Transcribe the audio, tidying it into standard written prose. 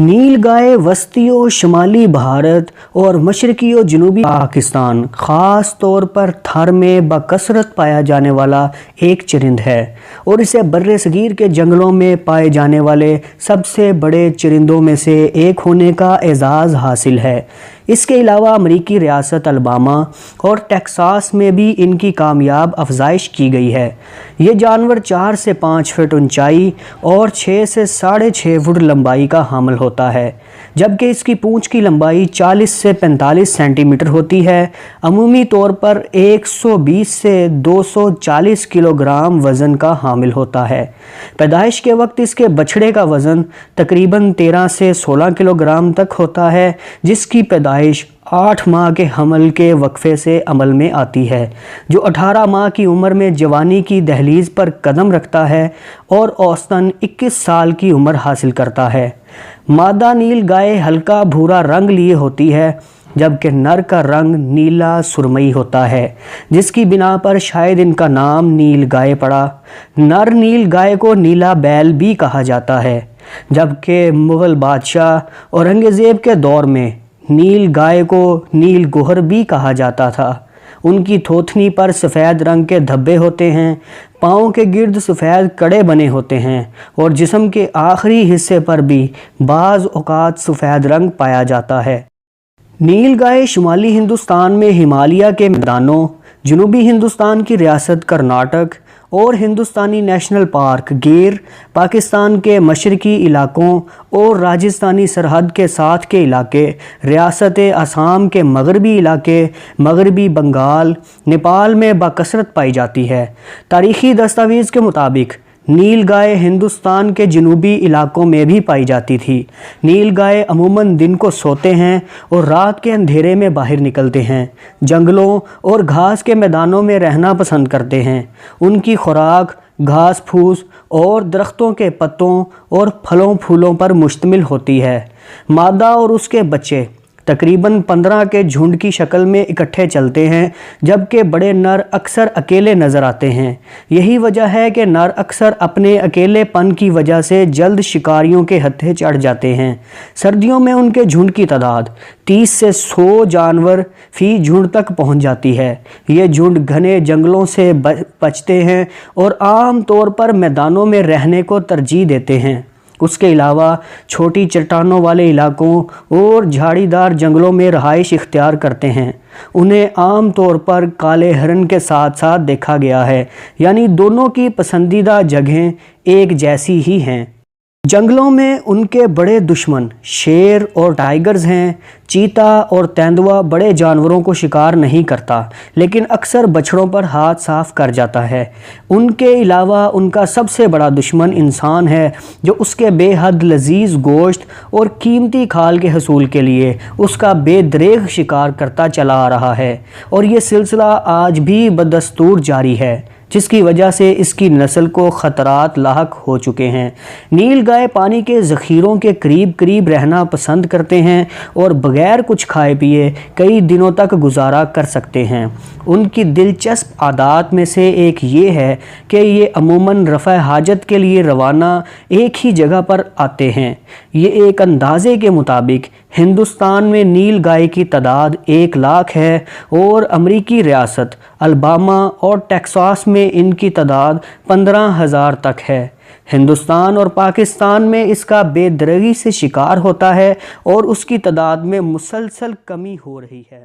نیل گائے وسطی و شمالی بھارت اور مشرقی و جنوبی پاکستان خاص طور پر تھر میں بکثرت پایا جانے والا ایک چرند ہے اور اسے بر صغیر کے جنگلوں میں پائے جانے والے سب سے بڑے چرندوں میں سے ایک ہونے کا اعزاز حاصل ہے۔ اس کے علاوہ امریکی ریاست الاباما اور ٹیکساس میں بھی ان کی کامیاب افزائش کی گئی ہے۔ یہ جانور 4 سے 5 فٹ اونچائی اور 6 سے 6.5 فٹ لمبائی کا حامل ہوتا ہے، جبکہ اس کی پونچھ کی لمبائی 40 سے 45 سینٹی میٹر ہوتی ہے۔ عمومی طور پر 120 سے 240 کلو گرام وزن کا حامل ہوتا ہے۔ پیدائش کے وقت اس کے بچھڑے کا وزن تقریباً 13 سے 16 کلو گرام تک ہوتا ہے، جس کی پیدائش 8 ماہ کے حمل کے وقفے سے عمل میں آتی ہے، جو 18 ماہ کی عمر میں جوانی کی دہلیز پر قدم رکھتا ہے اور اوسطاً 21 سال کی عمر حاصل کرتا ہے۔ مادہ نیل گائے ہلکا بھورا رنگ لیے ہوتی ہے، جبکہ نر کا رنگ نیلا سرمئی ہوتا ہے، جس کی بنا پر شاید ان کا نام نیل گائے پڑا۔ نر نیل گائے کو نیلا بیل بھی کہا جاتا ہے، جبکہ مغل بادشاہ اورنگزیب کے دور میں نیل گائے کو نیل گوہر بھی کہا جاتا تھا۔ ان کی تھوتنی پر سفید رنگ کے دھبے ہوتے ہیں، پاؤں کے گرد سفید کڑے بنے ہوتے ہیں اور جسم کے آخری حصے پر بھی بعض اوقات سفید رنگ پایا جاتا ہے۔ نیل گائے شمالی ہندوستان میں ہمالیہ کے میدانوں، جنوبی ہندوستان کی ریاست کرناٹک اور ہندوستانی نیشنل پارک گیر، پاکستان کے مشرقی علاقوں اور راجستھانی سرحد کے ساتھ کے علاقے، ریاست آسام کے مغربی علاقے، مغربی بنگال، نیپال میں بکثرت پائی جاتی ہے۔ تاریخی دستاویز کے مطابق نیل گائے ہندوستان کے جنوبی علاقوں میں بھی پائی جاتی تھی۔ نیل گائے عموماً دن کو سوتے ہیں اور رات کے اندھیرے میں باہر نکلتے ہیں۔ جنگلوں اور گھاس کے میدانوں میں رہنا پسند کرتے ہیں۔ ان کی خوراک گھاس پھوس اور درختوں کے پتوں اور پھلوں پھولوں پر مشتمل ہوتی ہے۔ مادہ اور اس کے بچے تقریباً 15 کے جھنڈ کی شکل میں اکٹھے چلتے ہیں، جبکہ بڑے نر اکثر اکیلے نظر آتے ہیں۔ یہی وجہ ہے کہ نر اکثر اپنے اکیلے پن کی وجہ سے جلد شکاریوں کے ہتھے چڑھ جاتے ہیں۔ سردیوں میں ان کے جھنڈ کی تعداد 30 سے 100 جانور فی جھنڈ تک پہنچ جاتی ہے۔ یہ جھنڈ گھنے جنگلوں سے بچتے ہیں اور عام طور پر میدانوں میں رہنے کو ترجیح دیتے ہیں۔ اس کے علاوہ چھوٹی چٹانوں والے علاقوں اور جھاڑی دار جنگلوں میں رہائش اختیار کرتے ہیں۔ انہیں عام طور پر کالے ہرن کے ساتھ ساتھ دیکھا گیا ہے، یعنی دونوں کی پسندیدہ جگہیں ایک جیسی ہی ہیں۔ جنگلوں میں ان کے بڑے دشمن شیر اور ٹائیگرز ہیں۔ چیتا اور تیندوا بڑے جانوروں کو شکار نہیں کرتا، لیکن اکثر بچھڑوں پر ہاتھ صاف کر جاتا ہے۔ ان کے علاوہ ان کا سب سے بڑا دشمن انسان ہے، جو اس کے بے حد لذیذ گوشت اور قیمتی کھال کے حصول کے لیے اس کا بے دریغ شکار کرتا چلا آ رہا ہے، اور یہ سلسلہ آج بھی بدستور جاری ہے، جس کی وجہ سے اس کی نسل کو خطرات لاحق ہو چکے ہیں۔ نیل گائے پانی کے ذخیروں کے قریب قریب رہنا پسند کرتے ہیں اور بغیر کچھ کھائے پیے کئی دنوں تک گزارا کر سکتے ہیں۔ ان کی دلچسپ عادات میں سے ایک یہ ہے کہ یہ عموماً رفع حاجت کے لیے روانہ ایک ہی جگہ پر آتے ہیں۔ یہ ایک اندازے کے مطابق ہندوستان میں نیل گائے کی تعداد 1 لاکھ ہے اور امریکی ریاست الاباما اور ٹیکساس میں ان کی تعداد 15,000 تک ہے۔ ہندوستان اور پاکستان میں اس کا بے دریغی سے شکار ہوتا ہے اور اس کی تعداد میں مسلسل کمی ہو رہی ہے۔